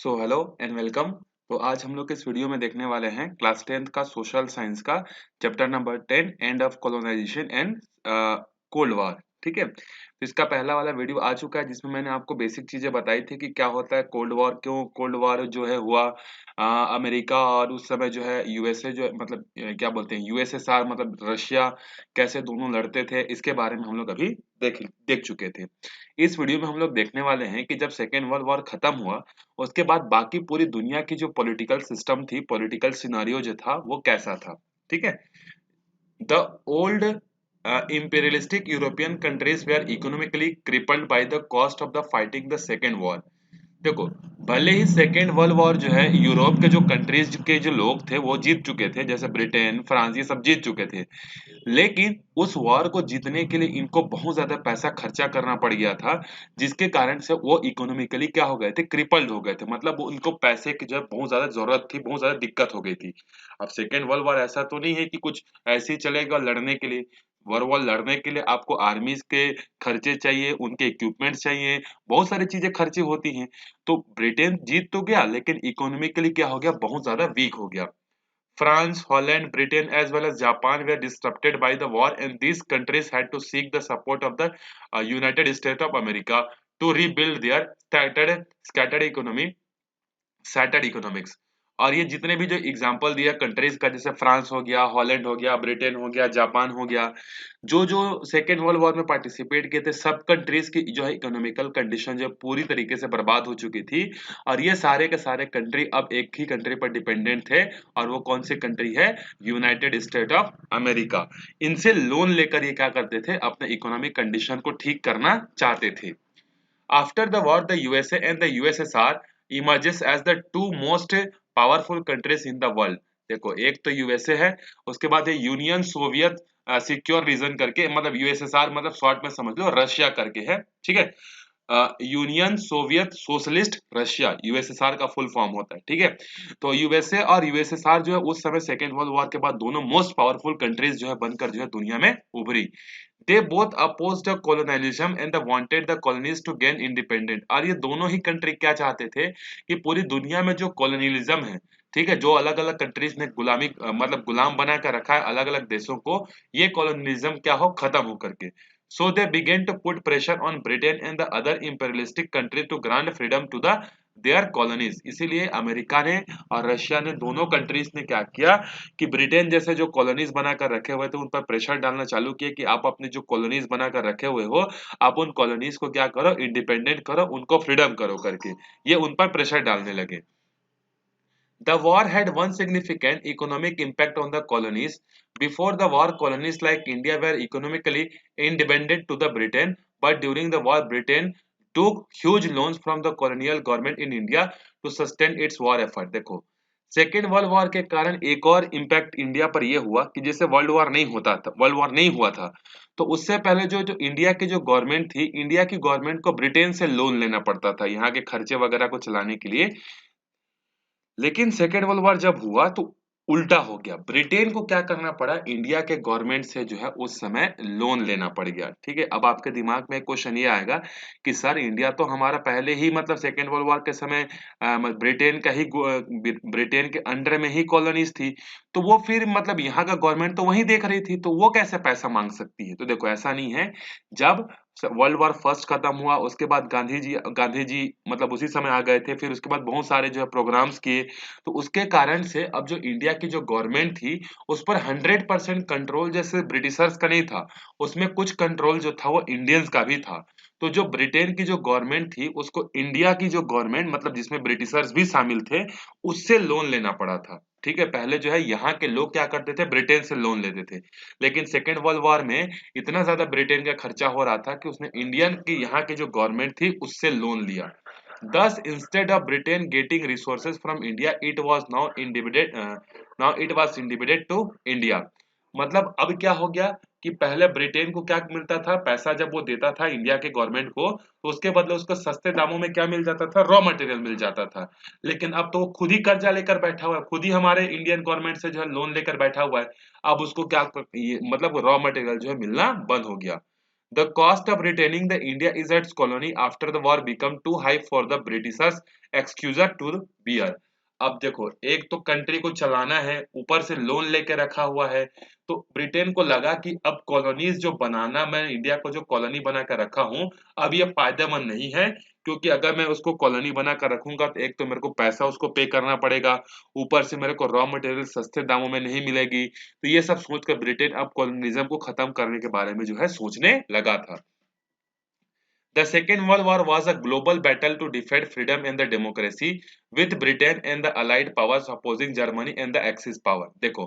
So hello and welcome. तो आज हम लोग इस वीडियो में देखने वाले हैं क्लास 10th का सोशल साइंस का chapter number 10 end of colonisation and cold war. ठीक है, तो इसका पहला वाला वीडियो आ चुका है जिसमें मैंने आपको बेसिक चीजें बताई थी कि क्या होता है कोल्ड वॉर, क्यों कोल्ड वॉर जो है हुआ। अमेरिका और उस समय जो है यूएसए जो है, मतलब क्या बोलते हैं यूएसएसआर, मतलब रशिया, कैसे दोनों लड़ते थे, इसके बारे में हम लोग अभी देख देख चुके थे। इस वीडियो में हम लोग देखने वाले हैं कि जब सेकेंड वर्ल्ड वॉर खत्म हुआ उसके बाद बाकी पूरी दुनिया की जो पॉलिटिकल सिस्टम थी, पॉलिटिकल सिनारियो जो था वो कैसा था। ठीक है, the old imperialistic European countries were economically crippled by the cost of the fighting the second war। देखो, भले ही सेकेंड वर्ल्ड वॉर जो है यूरोप के जो कंट्रीज के जो लोग थे वो जीत चुके थे, जैसे ब्रिटेन, फ्रांस, ये सब जीत चुके थे, लेकिन उस वॉर को जीतने के लिए इनको बहुत ज्यादा पैसा खर्चा करना पड़ गया था, जिसके कारण से वो इकोनॉमिकली क्या हो गए थे, क्रिपल्ड हो गए थे। मतलब उनको पैसे की जो है बहुत ज्यादा जरूरत थी, बहुत ज्यादा दिक्कत हो गई थी। अब सेकेंड वर्ल्ड वॉर ऐसा तो नहीं है कि कुछ ऐसे ही चलेगा लड़ने के लिए। वर्ल्ड वॉर लड़ने के लिए आपको आर्मीज के खर्चे चाहिए, उनके इक्विपमेंट्स चाहिए, बहुत सारी चीजें खर्चे होती हैं। तो ब्रिटेन जीत तो गया लेकिन इकोनॉमिकली क्या हो गया, बहुत ज्यादा वीक हो गया। France, Holland, Britain, as well as Japan were disrupted by the war, and these countries had to seek the support of the United States of America to rebuild their scattered economy, shattered economics। और ये जितने भी जो example दिया countries का, जैसे France हो गया, हॉलैंड हो गया, ब्रिटेन हो गया, जापान हो गया, जो जो सेकेंड वर्ल्ड वॉर में पार्टिसिपेट किए थे, सब कंट्रीज की जो है इकोनॉमिकल कंडीशन जो पूरी तरीके से बर्बाद हो चुकी थी। और ये सारे के सारे कंट्री अब एक ही कंट्री पर डिपेंडेंट थे, और वो कौन सी कंट्री है, यूनाइटेड स्टेट ऑफ अमेरिका। इनसे लोन लेकर ये क्या करते थे, अपने इकोनॉमिक कंडीशन को ठीक करना चाहते थे। After the war, the USA and the USSR emerges as the two most powerful countries in the world। देखो, एक तो यूएसए है, उसके बाद है यूनियन सोवियत सिक्योर रीजन करके, मतलब यूएसएसआर, मतलब शॉर्ट में समझ लो रशिया करके है। ठीक है, union Soviet socialist Russia, USSR का फुल फॉर्म होता है। ठीक है, तो यूएसए और यूएसएसआर जो है उस समय सेकेंड वर्ल्ड वॉर के बाद दोनों मोस्ट पावरफुल कंट्रीज जो है बनकर जो है दुनिया में उभरी। They both opposed the colonialism and wanted the colonies to gain independent। और ये दोनों ही कंट्री क्या चाहते थे कि पूरी दुनिया में जो कॉलोनियलिज्म है, ठीक है, जो अलग अलग कंट्रीज ने गुलामी मतलब गुलाम बना कर रखा है अलग अलग देशों को, ये कॉलोनियलिज्म क्या हो, खत्म हो करके। So they began to put pressure on Britain and the other imperialistic country to grant freedom to the their colonies। इसीलिए अमेरिका ने और रशिया ने, दोनों कंट्रीज ने क्या किया कि ब्रिटेन जैसे जो कॉलोनीज बनाकर रखे हुए थे उन पर प्रेशर डालना चालू किया कि आप अपनी जो कॉलोनीज बनाकर रखे हुए हो, आप उन कॉलोनीज को क्या करो, इंडिपेंडेंट करो, उनको फ्रीडम करो करके ये उन पर प्रेशर डालने लगे। The war had one significant economic impact on the colonies। Before the war, colonies like India were economically independent to the Britain, but during the war, Britain took huge loans from the colonial government in India to sustain its war effort। देखो, second world war के कारण एक और impact India पर यह हुआ कि जैसे वर्ल्ड वॉर नहीं हुआ था, तो उससे पहले जो जो इंडिया की जो गवर्नमेंट थी, इंडिया की गवर्नमेंट को ब्रिटेन से लोन लेना पड़ता था यहाँ के खर्चे वगैरह को चलाने के लिए। लेकिन सेकेंड वर्ल्ड वॉर जब हुआ तो उल्टा हो गया, ब्रिटेन को क्या करना पड़ा, इंडिया के गवर्नमेंट से जो है उस समय लोन लेना पड़ गया। ठीक है, अब आपके दिमाग में क्वेश्चन ये आएगा कि सर इंडिया तो हमारा पहले ही मतलब सेकेंड वर्ल्ड वॉर के समय ब्रिटेन का ही ब्रिटेन के अंडर में ही कॉलोनीज थी, तो वो फिर मतलब यहाँ का गवर्नमेंट तो वही देख रही थी, तो वो कैसे पैसा मांग सकती है। तो देखो, ऐसा नहीं है। जब वर्ल्ड वॉर फर्स्ट खत्म हुआ उसके बाद गांधी जी मतलब उसी समय आ गए थे, फिर उसके बाद बहुत सारे जो है प्रोग्राम्स किए, तो उसके कारण से अब जो इंडिया की जो गवर्नमेंट थी उस पर 100% कंट्रोल जैसे ब्रिटिशर्स का नहीं था, उसमें कुछ कंट्रोल जो था वो इंडियंस का भी था। तो जो ब्रिटेन की जो गवर्नमेंट थी उसको इंडिया की जो गवर्नमेंट, मतलब जिसमें ब्रिटिशर्स भी शामिल थे, उससे लोन लेना पड़ा था। ठीक है, पहले जो है यहाँ के लोग क्या करते थे, ब्रिटेन से लोन लेते थे, लेकिन सेकेंड वर्ल्ड वॉर में इतना ज्यादा ब्रिटेन का खर्चा हो रहा था कि उसने इंडियन की यहाँ की जो गवर्नमेंट थी उससे लोन लिया। Thus, instead of Britain getting resources from India, it was now indebted to India। मतलब अब क्या हो गया कि पहले ब्रिटेन को क्या मिलता था, पैसा जब वो देता था इंडिया के गवर्नमेंट को, तो उसके बदले उसको सस्ते दामों में क्या मिल जाता था, रॉ मटेरियल मिल जाता था। लेकिन अब तो वो खुद ही कर्जा लेकर बैठा हुआ है, खुद ही हमारे इंडियन गवर्नमेंट से जो है लोन लेकर बैठा हुआ है। अब उसको क्या मतलब रॉ मटेरियल जो है मिलना बंद हो गया। The cost of retaining the India is its colony after the war become too high for the Britishers excuser to bear. अब देखो, एक तो कंट्री को चलाना है, ऊपर से लोन लेके रखा हुआ है, तो ब्रिटेन को लगा कि अब कॉलोनीज जो बनाना, मैं इंडिया को जो कॉलोनी बना कर रखा हूं, अब ये फायदेमंद नहीं है, क्योंकि अगर मैं उसको कॉलोनी बना कर रखूंगा तो एक तो मेरे को पैसा उसको पे करना पड़ेगा, ऊपर से मेरे को रॉ मटेरियल सस्ते दामों में नहीं मिलेगी। तो ये सब सोचकर ब्रिटेन अब कॉलोनिज्म को खत्म करने के बारे में जो है सोचने लगा था। The Second World War was a global battle to defend freedom and the democracy, with Britain and the Allied powers opposing Germany and the Axis power. देखो,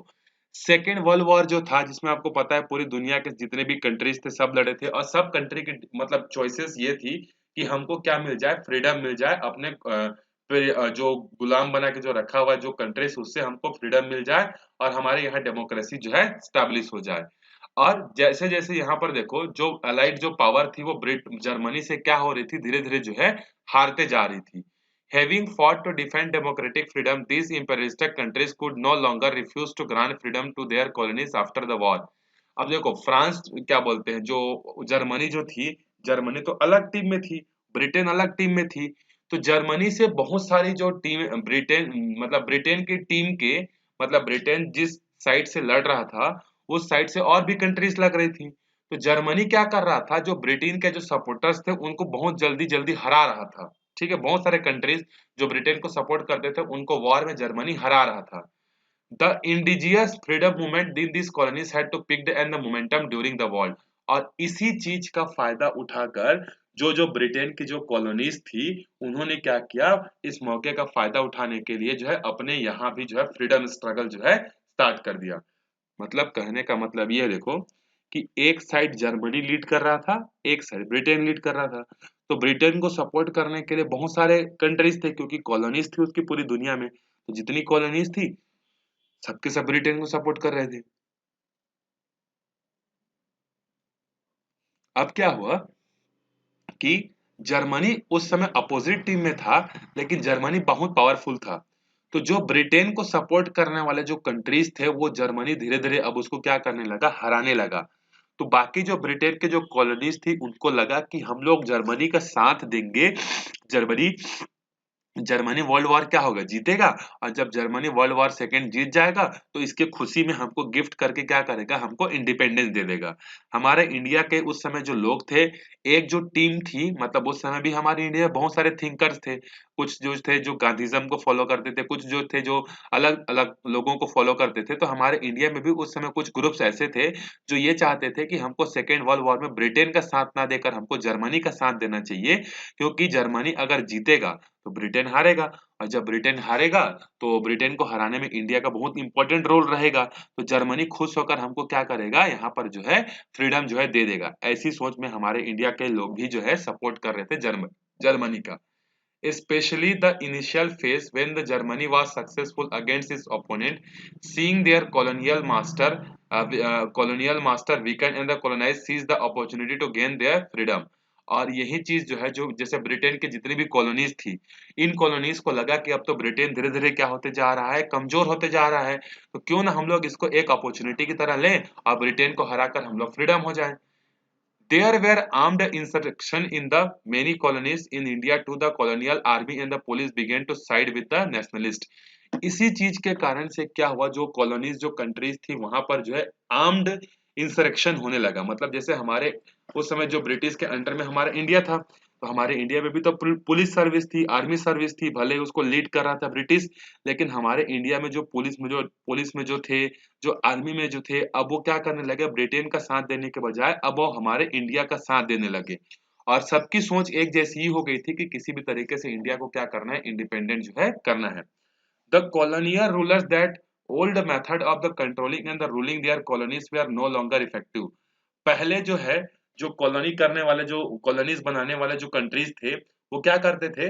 सेकेंड वर्ल्ड वॉर जो था, जिसमें आपको पता है पूरी दुनिया के जितने भी कंट्रीज थे सब लड़े थे, और सब कंट्री की मतलब चॉइसेस ये थी कि हमको क्या मिल जाए, फ्रीडम मिल जाए, अपने जो गुलाम बना के जो रखा हुआ है जो कंट्रीज, उससे हमको फ्रीडम मिल जाए और हमारे यहाँ डेमोक्रेसी जो है स्टैब्लिश हो जाए। और जैसे जैसे यहाँ पर देखो, जो अलाइड जो पावर थी वो ब्रिट जर्मनी से क्या हो रही थी, धीरे धीरे जो है हारते जा रही थी। Having fought to defend democratic freedom, these imperialistic countries could no longer refuse to grant freedom to their colonies after the war. अब देखो, फ्रांस क्या बोलते हैं, जो जर्मनी जो थी, जर्मनी तो अलग टीम में थी, ब्रिटेन अलग टीम में थी, तो जर्मनी से बहुत सारी जो टीम, ब्रिटेन मतलब ब्रिटेन की टीम के, मतलब ब्रिटेन जिस साइड से लड़ रहा था उस साइड से और भी कंट्रीज लग रही थी। तो जर्मनी क्या कर रहा था, जो ब्रिटेन के जो सपोर्टर्स थे उनको बहुत जल्दी जल्दी हरा रहा था। ठीक है, बहुत सारे कंट्रीज जो ब्रिटेन को सपोर्ट करते थे उनको वॉर में जर्मनी हरा रहा था। The indigenous freedom movement in this colonies had to pick and the momentum during the war. और इसी चीज का फायदा उठाकर जो जो ब्रिटेन की जो कॉलोनीज थी उन्होंने क्या किया, इस मौके का फायदा उठाने के लिए जो है अपने यहाँ भी जो है फ्रीडम स्ट्रगल जो है स्टार्ट कर दिया। मतलब कहने का मतलब ये देखो कि एक साइड जर्मनी लीड कर रहा था, एक साइड ब्रिटेन लीड कर रहा था। तो ब्रिटेन को सपोर्ट करने के लिए बहुत सारे कंट्रीज थे, क्योंकि कॉलोनीज थी उसकी पूरी दुनिया में, तो जितनी कॉलोनीज थी सबके सब ब्रिटेन को सपोर्ट कर रहे थे। अब क्या हुआ कि जर्मनी उस समय अपोजिट टीम में था, लेकिन जर्मनी बहुत पावरफुल था। तो जो ब्रिटेन को सपोर्ट करने वाले जो कंट्रीज थे वो जर्मनी धीरे धीरे अब उसको क्या करने लगा, हराने लगा। तो बाकी जो ब्रिटेन के जो कॉलोनीज थी उनको लगा कि हम लोग जर्मनी का साथ देंगे, जर्मनी जर्मनी वर्ल्ड वॉर क्या होगा, जीतेगा, और जब जर्मनी वर्ल्ड वॉर सेकेंड जीत जाएगा तो इसके खुशी में हमको गिफ्ट करके क्या करेगा, हमको इंडिपेंडेंस दे देगा। हमारे इंडिया के उस समय जो लोग थे, एक जो टीम थी, मतलब उस समय भी हमारे इंडिया में बहुत सारे थिंकर्स थे, कुछ जो थे जो गांधीज्म को फॉलो करते थे, कुछ जो थे जो अलग अलग लोगों को फॉलो करते थे। तो हमारे इंडिया में भी उस समय कुछ ग्रुप्स ऐसे थे जो ये चाहते थे कि हमको सेकेंड वर्ल्ड वॉर में ब्रिटेन का साथ ना देकर हमको जर्मनी का साथ देना चाहिए, क्योंकि जर्मनी अगर जीतेगा तो ब्रिटेन हारेगा, और जब ब्रिटेन हारेगा तो ब्रिटेन को हराने में इंडिया का बहुत इंपॉर्टेंट रोल रहेगा। तो जर्मनी खुश होकर हमको क्या करेगा, यहाँ पर जो है फ्रीडम जो है दे देगा। ऐसी सोच में हमारे इंडिया के लोग भी जो है सपोर्ट कर रहे थे जर्मनी का। Especially the initial phase when the Germany was successful against its opponent, seeing their colonial master weaken and the colonized seize the opportunity to gain their freedom। और यही चीज जो है, जो जैसे ब्रिटेन की जितनी भी कॉलोनीज थी, इन कॉलोनीज को लगा कि अब तो ब्रिटेन धीरे धीरे क्या होते जा रहा है, कमजोर होते जा रहा है, तो क्यों ना हम लोग इसको एक अपॉर्चुनिटी की तरह लें और ब्रिटेन को हराकर हम लोग फ्रीडम हो जाए। There were armed insurrection in the many colonies in India to the colonial army and the police began to side with the nationalist। इसी चीज के कारण से क्या हुआ, जो कॉलोनीज जो कंट्रीज थी वहां पर जो है आर्म्ड इंसरेक्शन होने लगा। मतलब जैसे हमारे उस समय जो ब्रिटिश के अंडर में हमारा इंडिया था, तो हमारे इंडिया में भी तो पुलिस सर्विस थी, आर्मी सर्विस थी, भले उसको लीड कर रहा था ब्रिटिश, लेकिन हमारे इंडिया में जो पुलिस में जो थे, जो आर्मी में जो थे, अब वो क्या करने लगे, ब्रिटेन का साथ देने के बजाय अब वो हमारे इंडिया का साथ देने लगे। और सबकी सोच एक जैसी ही हो गई थी कि किसी भी तरीके से इंडिया को क्या करना है, इंडिपेंडेंट जो है करना है। The colonial rulers that old method of the controlling and the ruling their colonies were no longer effective। पहले जो है, जो कॉलोनी करने वाले, जो कॉलोनीज बनाने वाले जो कंट्रीज थे, वो क्या करते थे,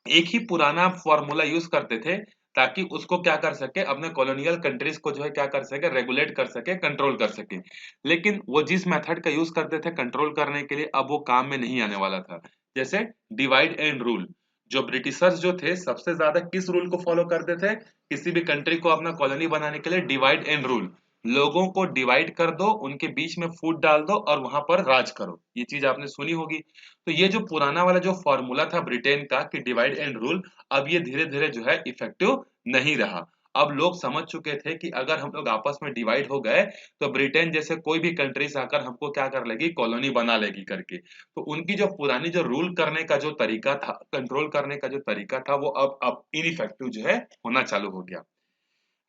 एक ही पुराना फॉर्मूला यूज करते थे, ताकि उसको क्या कर सके, अपने कॉलोनियल कंट्रीज को जो है क्या कर सके, रेगुलेट कर सके, कंट्रोल कर सके। लेकिन वो जिस मेथड का यूज करते थे कंट्रोल करने के लिए, अब वो काम में नहीं आने वाला था। जैसे डिवाइड एंड रूल। जो ब्रिटिशर्स जो थे सबसे ज्यादा किस रूल को फॉलो करते थे, किसी भी कंट्री को अपना कॉलोनी बनाने के लिए डिवाइड एंड रूल। लोगों को डिवाइड कर दो, उनके बीच में फूट डाल दो और वहां पर राज करो। ये चीज आपने सुनी होगी। तो ये जो पुराना वाला जो फॉर्मूला था ब्रिटेन का कि डिवाइड एंड रूल, अब ये धीरे धीरे जो है इफेक्टिव नहीं रहा। अब लोग समझ चुके थे कि अगर हम लोग आपस में डिवाइड हो गए तो ब्रिटेन जैसे कोई भी कंट्रीज आकर हमको क्या कर लेगी, कॉलोनी बना लेगी करके। तो उनकी जो पुरानी जो रूल करने का जो तरीका था, कंट्रोल करने का जो तरीका था, वो अब इनइफेक्टिव जो है होना चालू हो गया।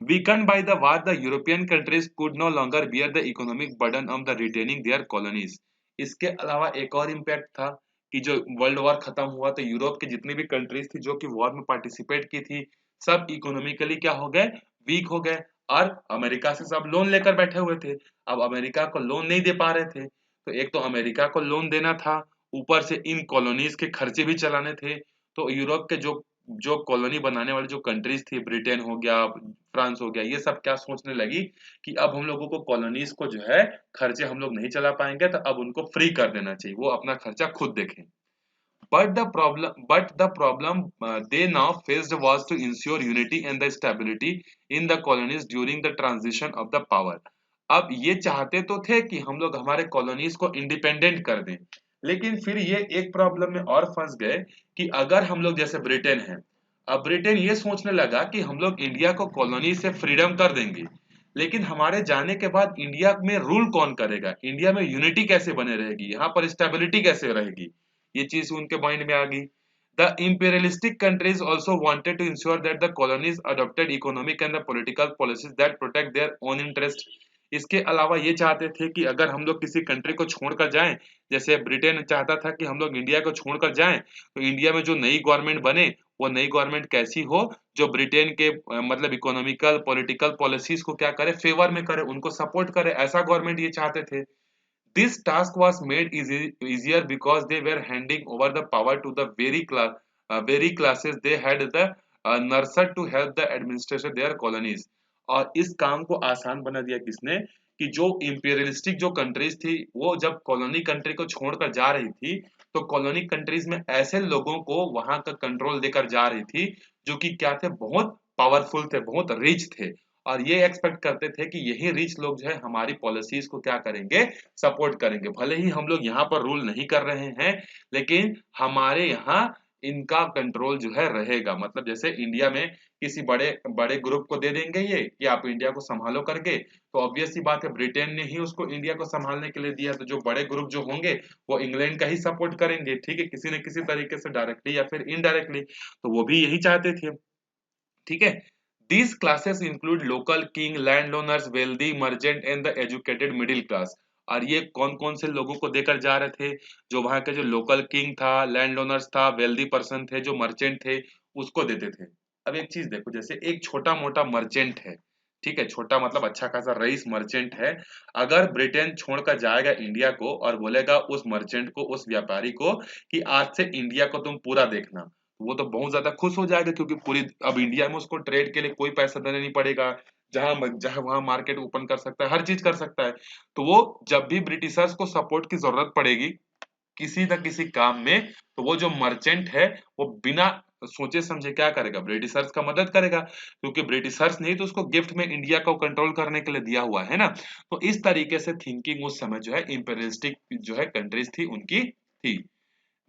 Weakened by the war, the European countries could no longer bear the economic burden of the retaining their colonies. इसके अलावा एक और इम्पैक्ट था कि जो वर्ल्ड वॉर खत्म हुआ तो यूरोप की जितनी भी कंट्रीज थी जो कि वॉर में पार्टिसिपेट की थी, सब इकोनॉमिकली क्या हो गए, वीक हो गए। और अमेरिका से सब लोन लेकर बैठे हुए थे। अब अमेरिका को लोन नहीं दे पा रहे थे, तो एक तो अमेरिका को लोन देना था, ऊपर से इन कॉलोनीज के खर्चे भी चलाने थे। तो यूरोप के जो जो कॉलोनी बनाने वाली जो कंट्रीज थी, ब्रिटेन हो गया, फ्रांस हो गया, ये सब क्या सोचने लगी कि अब हम लोगों को कॉलोनीज को जो है खर्चे हम लोग नहीं चला पाएंगे, तो अब उनको फ्री कर देना चाहिए, वो अपना खर्चा खुद देखें। But the problem they now faced was to ensure unity and the stability in the colonies during the transition of the power. अब ये चाहते तो थे कि हम लोग हमारे कॉलोनीज को इंडिपेंडेंट कर दें, लेकिन फिर ये एक प्रॉब्लम में और फंस गए कि अगर हम लोग जैसे ब्रिटेन है, अब ब्रिटेन ये सोचने लगा कि हम लोग इंडिया को कॉलोनी से फ्रीडम कर देंगे, लेकिन हमारे जाने के बाद इंडिया में रूल कौन करेगा, इंडिया में यूनिटी कैसे बने रहेगी, यहाँ पर स्टेबिलिटी कैसे रहेगी, ये चीज उनके माइंड में आ गई। The imperialistic countries also wanted to ensure that the colonies adopted economic and the political policies that protect their own interest. इसके अलावा ये चाहते थे कि अगर हम लोग किसी कंट्री को छोड़कर जाएं, जैसे ब्रिटेन चाहता था कि हम लोग इंडिया को छोड़कर जाएं, तो इंडिया में जो नई गवर्नमेंट बने, वो नई गवर्नमेंट कैसी हो, जो ब्रिटेन के मतलब इकोनॉमिकल पॉलिटिकल पॉलिसीज को क्या करे, फेवर में करे, उनको सपोर्ट करे, ऐसा गवर्नमेंट ये चाहते थे। This task was made easier because they were handing over the power to the very classes they had the nurtured to help the administration their colonies. और इस काम को आसान बना दिया किसने, कि जो इंपीरियलिस्टिक जो कंट्रीज थी, वो जब कॉलोनी कंट्री को छोड़कर जा रही थी, तो कॉलोनी कंट्रीज में ऐसे लोगों को वहां का कंट्रोल देकर जा रही थी जो कि क्या थे, बहुत पावरफुल थे, बहुत रिच थे। और ये एक्सपेक्ट करते थे कि यही रिच लोग जो है हमारी पॉलिसीज को क्या करेंगे, सपोर्ट करेंगे। भले ही हम लोग यहाँ पर रूल नहीं कर रहे हैं, लेकिन हमारे यहाँ इनका कंट्रोल जो है रहेगा। मतलब जैसे इंडिया में किसी बड़े बड़े ग्रुप को दे देंगे ये कि आप इंडिया को संभालो करके, तो ऑब्वियस सी बात है ब्रिटेन ने ही उसको इंडिया को संभालने के लिए दिया, तो जो बड़े ग्रुप जो होंगे वो इंग्लैंड का ही सपोर्ट करेंगे, ठीक है, किसी न किसी तरीके से डायरेक्टली या फिर इनडायरेक्टली। तो वो भी यही चाहते थे, ठीक है। These classes include local king, landowners, wealthy merchant and the educated middle class. और ये कौन कौन से लोगों को देकर जा रहे थे, जो वहां के जो लोकल किंग था, लैंड ओनर्स था, वेल्दी पर्सन थे, जो मर्चेंट थे, उसको देते थे। अब एक चीज देखो, जैसे एक छोटा मोटा मर्चेंट है, ठीक है, छोटा मतलब अच्छा खासा रईस मर्चेंट है, अगर ब्रिटेन छोड़कर जाएगा इंडिया को और बोलेगा उस मर्चेंट को, उस व्यापारी को कि आज से इंडिया को तुम पूरा देखना, वो तो बहुत ज्यादा खुश हो जाएगा, क्योंकि पूरी अब इंडिया में उसको ट्रेड के लिए कोई पैसा देना नहीं पड़ेगा, जहां वहां मार्केट ओपन कर सकता है, हर चीज कर सकता है। तो वो जब भी ब्रिटिशर्स को सपोर्ट की जरूरत पड़ेगी किसी न किसी काम में, तो वो जो मर्चेंट है वो बिना सोचे समझे क्या करेगा, ब्रिटिशर्स का मदद करेगा, क्योंकि ब्रिटिशर्स ने ही तो उसको गिफ्ट में इंडिया को कंट्रोल करने के लिए दिया हुआ है ना। तो इस तरीके से थिंकिंग उस समय जो है इंपीरियलिस्टिक जो है कंट्रीज थी उनकी थी।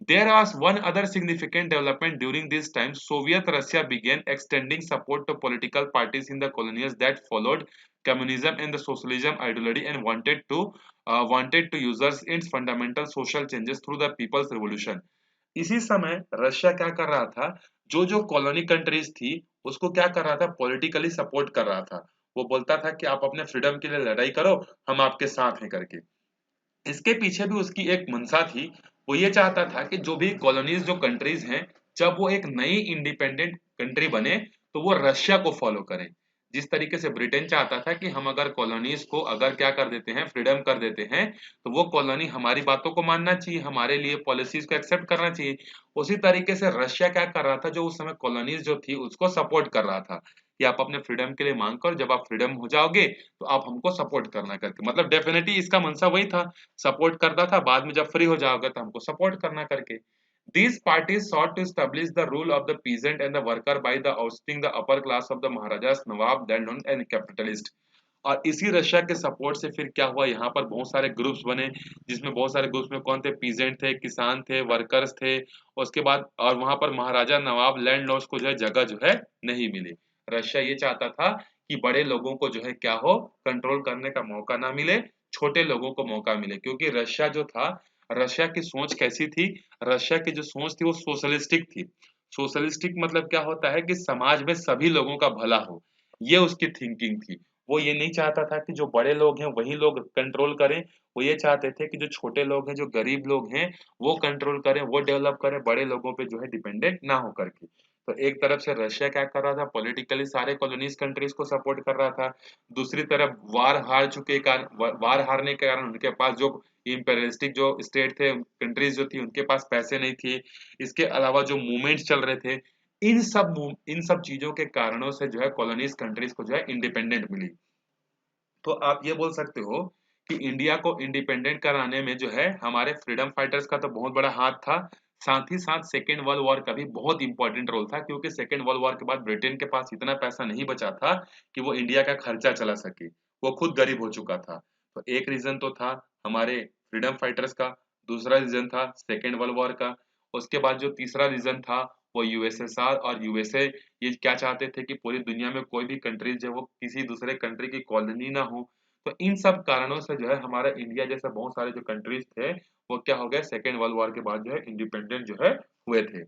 There was one other significant development during this time. Soviet Russia began extending support to political parties in the colonies that followed communism and the socialism ideology and wanted to users its fundamental social changes through the people's revolution. इसी समय Russia क्या कर रहा था, जो जो colony countries थी उसको क्या कर रहा था, पॉलिटिकली सपोर्ट कर रहा था। वो बोलता था कि आप अपने फ्रीडम के लिए लड़ाई करो, हम आपके साथ हैं करके। इसके पीछे भी उसकी एक मंशा थी, वो ये चाहता था कि जो भी कॉलोनीज जो कंट्रीज हैं, जब वो एक नई इंडिपेंडेंट कंट्री बने तो वो रशिया को फॉलो करें। जिस तरीके से ब्रिटेन चाहता था कि हम अगर कॉलोनीज को अगर क्या कर देते हैं, फ्रीडम कर देते हैं, तो वो कॉलोनी हमारी बातों को मानना चाहिए, हमारे लिए पॉलिसीज को एक्सेप्ट करना चाहिए। उसी तरीके से रशिया क्या कर रहा था, जो उस समय कॉलोनीज जो थी उसको सपोर्ट कर रहा था कि आप अपने फ्रीडम के लिए मांग कर, जब आप फ्रीडम हो जाओगे तो आप हमको सपोर्ट करना करके, मतलब डेफिनेटली इसका मंशा वही था, सपोर्ट करता था, बाद में जब फ्री हो जाओगे तो हमको सपोर्ट करना करके। These parties sought to establish the rule of the peasant and the worker by the ousting the upper class of the Maharajas, Nawab, landlord and capitalist. और इसी रशिया के सपोर्ट से फिर क्या हुआ, यहाँ पर बहुत सारे ग्रुप्स बने, जिसमें बहुत सारे ग्रुप्स में कौन थे, पीजेंट थे, किसान थे, वर्कर्स थे। उसके बाद और वहां पर महाराजा नवाब लैंडलॉर्ड्स को जो है जगह जो है नहीं मिली। रशिया ये चाहता था कि बड़े लोगों को जो है क्या हो, कंट्रोल करने का मौका ना मिले, छोटे लोगों को मौका मिले। क्योंकि रशिया जो था, रशिया की सोच कैसी थी, रशिया की जो सोच थी वो सोशलिस्टिक थी। सोशलिस्टिक मतलब क्या होता है कि समाज में सभी लोगों का भला हो, ये उसकी थिंकिंग थी। वो ये नहीं चाहता था कि जो बड़े लोग हैं वही लोग कंट्रोल करें, वो ये चाहते थे कि जो छोटे लोग हैं, जो गरीब लोग हैं, वो कंट्रोल करें, वो डेवलप करें, बड़े लोगों पे जो है डिपेंडेंट ना हो करके। तो एक तरफ से रशिया क्या कर रहा था, पॉलिटिकली सारे कॉलोनीज कंट्रीज को सपोर्ट कर रहा था। दूसरी तरफ वार हारने के कारण उनके पास जो इम्पेरियलिस्टिक जो स्टेट थे, कंट्रीज जो थी, उनके पास पैसे नहीं थे। इसके अलावा जो मूवमेंट्स चल रहे थे, इन सब चीजों के कारणों से जो है कॉलोनीज कंट्रीज को जो है इंडिपेंडेंट मिली। तो आप ये बोल सकते हो कि इंडिया को इंडिपेंडेंट कराने में जो है हमारे फ्रीडम फाइटर्स का तो बहुत बड़ा हाथ था। साथ ही साथ सेकेंड वर्ल्ड वॉर का भी बहुत इंपॉर्टेंट रोल था, क्योंकि सेकेंड वर्ल्ड वॉर के बाद ब्रिटेन के पास इतना पैसा नहीं बचा था कि वो इंडिया का खर्चा चला सके। वो खुद गरीब हो चुका था। तो एक रीजन तो था हमारे फ्रीडम फाइटर्स का, दूसरा रीजन था सेकेंड वर्ल्ड वॉर का। उसके बाद जो तीसरा रीजन था वो यूएसएसआर और यूएसए, ये क्या चाहते थे कि पूरी दुनिया में कोई भी कंट्रीज जो है वो किसी दूसरे कंट्री की कॉलोनी ना हो। तो इन सब कारणों से जो है हमारा इंडिया जैसे बहुत सारे जो कंट्रीज थे, वो क्या हो गए, सेकेंड वर्ल्ड वॉर के बाद जो है इंडिपेंडेंट जो है हुए थे।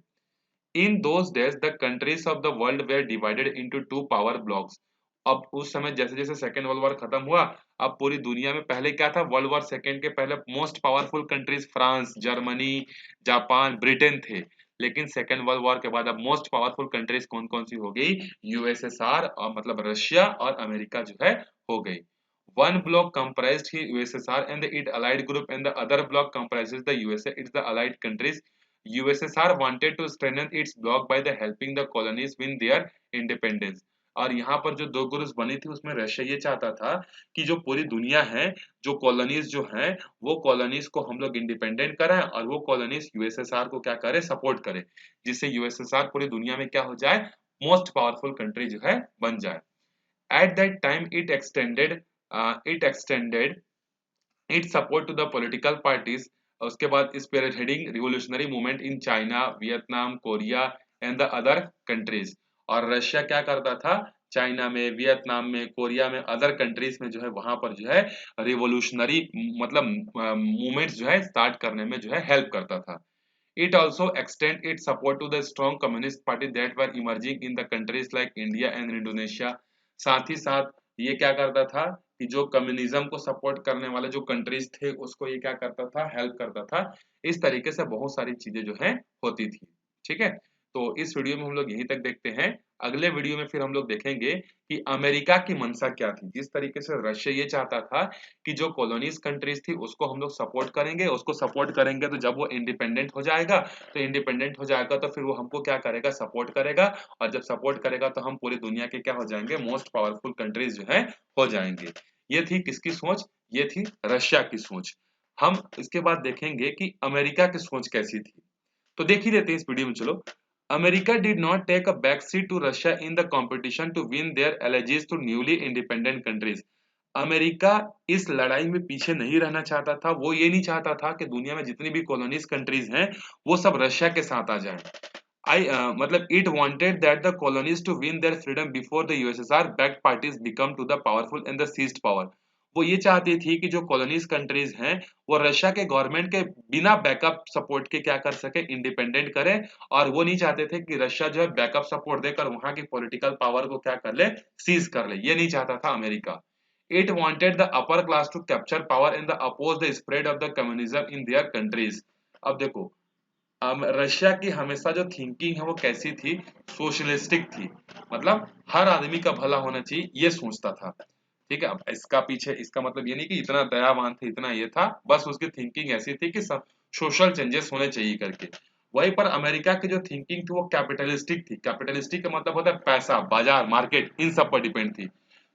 In those days the countries of the world were divided into two power blocks. अब उस समय जैसे जैसे सेकेंड वर्ल्ड वॉर खत्म हुआ, अब पूरी दुनिया में पहले क्या था, वर्ल्ड वॉर सेकेंड के पहले most powerful countries France, Germany, Japan, Britain थे। लेकिन सेकेंड वर्ल्ड वॉर के बाद अब मोस्ट पावरफुल कंट्रीज कौन कौन सी हो गई, यूएसएसआर और मतलब रशिया और अमेरिका जो है हो गई। One block comprised the USSR and the it allied group, and the other block comprises the USA. It's the allied countries. USSR wanted to strengthen its bloc by the helping the colonies win their independence. और यहाँ पर जो दो groups बनी थी उसमें Russia ये चाहता था कि जो पूरी दुनिया है, जो कॉलोनीज जो हैं, वो कॉलोनीज को हम लोग इंडिपेंडेंट कराएं और वो कॉलोनीज यूएसएसआर को क्या करे, सपोर्ट करे, जिससे यूएसएसआर पूरी दुनिया में क्या हो जाए, मोस्ट पावरफुल कंट्री जो है बन जाए। At that time, it extended its support to the political parties. उसके बाद spearheading revolutionary movement in China, Vietnam, Korea and the other countries. और रशिया क्या करता था, चाइना में, वियतनाम में, कोरिया में, अदर कंट्रीज में जो है वहां पर जो है रिवोल्यूशनरी मतलब मूवमेंट्स जो है स्टार्ट करने में जो है हेल्प करता था। It also extend its support to the strong communist party that were emerging in the countries like India and Indonesia. साथ ही साथ ये क्या करता था कि जो कम्युनिज्म को सपोर्ट करने वाले जो कंट्रीज थे उसको ये क्या करता था, हेल्प करता था। इस तरीके से बहुत सारी चीजें जो है होती थी। ठीक है, तो इस वीडियो में हम लोग यहीं तक देखते हैं। अगले वीडियो में फिर हम लोग देखेंगे कि अमेरिका की मंशा क्या थी। जिस तरीके से रशिया ये चाहता था कि जो कॉलोनीज कंट्रीज थी उसको हम लोग सपोर्ट करेंगे, उसको सपोर्ट करेंगे तो जब वो इंडिपेंडेंट हो जाएगा, तो इंडिपेंडेंट हो जाएगा तो फिर वो हमको क्या करेगा, सपोर्ट करेगा। और जब सपोर्ट करेगा तो हम पूरी दुनिया के क्या हो जाएंगे, मोस्ट पावरफुल कंट्रीज जो है हो जाएंगे। ये थी किसकी सोच, ये थी रशिया की सोच। हम इसके बाद देखेंगे कि अमेरिका की सोच कैसी थी। तो देख ही लेते हैं इस वीडियो में, चलो। America did not take a back seat to Russia in the competition to win their allies to newly independent countries. America इस लड़ाई में पीछे नहीं रहना चाहता था। वो ये नहीं चाहता था कि दुनिया में जितनी भी कॉलोनीज कंट्रीज हैं वो सब रशिया के साथ आ जाएं। मतलब it wanted that the colonies to win their freedom before the USSR backed parties become to the powerful and the seized power। वो ये चाहती थी कि जो कॉलोनीज कंट्रीज हैं वो रशिया के गवर्नमेंट के बिना बैकअप सपोर्ट के क्या कर सके, इंडिपेंडेंट करे। और वो नहीं चाहते थे कि रशिया जो है बैकअप सपोर्ट देकर वहां की पॉलिटिकल पावर को क्या कर ले, सीज कर ले। ये नहीं चाहता था America. It wanted the upper class to capture power and the oppose the spread of the communism in their countries। अब देखो, रशिया की हमेशा जो थिंकिंग है वो कैसी थी, सोशलिस्टिक थी। मतलब हर आदमी का भला होना चाहिए ये सोचता था। ठीक है, अब इसका पीछे इसका मतलब ये नहीं कि इतना दयावान था, इतना ये था, बस उसकी थिंकिंग ऐसी थी कि सोशल चेंजेस होने चाहिए करके। वहीं पर अमेरिका की जो थिंकिंग थी वो कैपिटलिस्टिक थी। कैपिटलिस्टिक का मतलब होता है पैसा, बाजार, मार्केट, इन सब पर डिपेंड थी।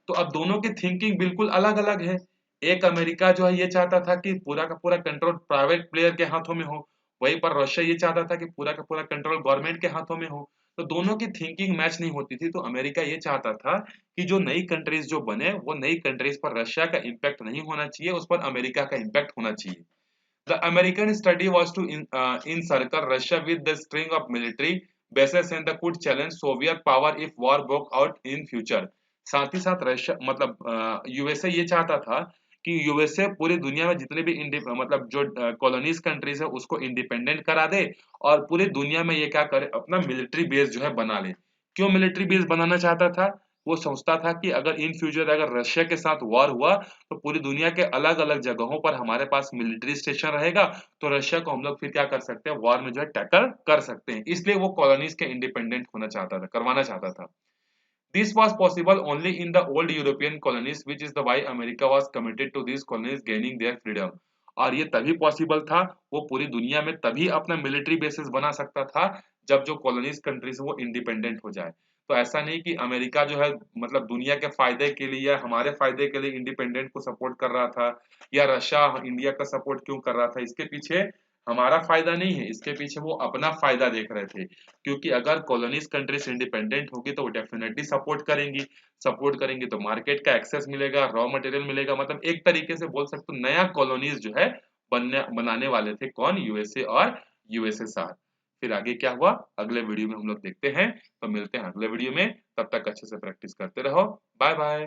तो अब दोनों की थिंकिंग बिल्कुल अलग अलग है। एक अमेरिका जो है ये चाहता था कि पूरा का पूरा कंट्रोल प्राइवेट प्लेयर के हाथों में हो, वहीं पर रशिया ये चाहता था कि पूरा का पूरा कंट्रोल गवर्नमेंट के हाथों में हो। तो दोनों की थिंकिंग मैच नहीं होती थी, तो अमेरिका ये चाहता था कि जो नई कंट्रीज जो बने वो नई कंट्रीज पर रशिया का इम्पैक्ट नहीं होना चाहिए, उस पर अमेरिका का इम्पैक्ट होना चाहिए। The American study was to encircle Russia with the string of military bases and that could challenge Soviet power if war broke out in future। साथ ही साथ रशिया मतलब यूएसए ये चाहता था कि यूएसए पूरी दुनिया में जितने भी मतलब जो कॉलोनीज कंट्रीज है उसको इंडिपेंडेंट करा दे, और पूरी दुनिया में ये क्या करे, अपना मिलिट्री बेस जो है बना ले। क्यों मिलिट्री बेस बनाना चाहता था? वो सोचता था कि अगर इन फ्यूचर अगर रशिया के साथ वॉर हुआ तो पूरी दुनिया के अलग-अलग जगहों पर हमारे पास मिलिट्री स्टेशन रहेगा, तो रशिया को हम लोग फिर क्या कर सकते हैं, वॉर में जो है टैकल कर सकते हैं। इसलिए वो कॉलोनीज के इंडिपेंडेंट होना चाहता था, करवाना चाहता था। This was possible only in the old European colonies, which is the why America was committed to these colonies gaining their freedom। और ये तभी पॉसिबल था, वो पूरी दुनिया में तभी अपना मिलिट्री बेसिस बना सकता था जब जो कॉलोनीज कंट्रीज वो इंडिपेंडेंट हो जाए। तो ऐसा नहीं कि अमेरिका जो है मतलब दुनिया के फायदे के लिए या हमारे फायदे के लिए इंडिपेंडेंट को सपोर्ट कर रहा था, या रशिया इंडिया का सपोर्ट क्यों कर रहा था, इसके पीछे हमारा फायदा नहीं है, इसके पीछे वो अपना फायदा देख रहे थे। क्योंकि अगर कॉलोनीज कंट्रीज इंडिपेंडेंट होगी तो वो डेफिनेटली सपोर्ट करेंगी, सपोर्ट करेंगी तो मार्केट का एक्सेस मिलेगा, रॉ मटेरियल मिलेगा, मतलब एक तरीके से बोल सकते हो नया कॉलोनीज जो है बनने बनाने वाले थे कौन, यूएसए और यूएसएसआर। फिर आगे क्या हुआ अगले वीडियो में हम लोग देखते हैं। तो मिलते हैं अगले वीडियो में, तब तक अच्छे से प्रैक्टिस करते रहो। Bye bye.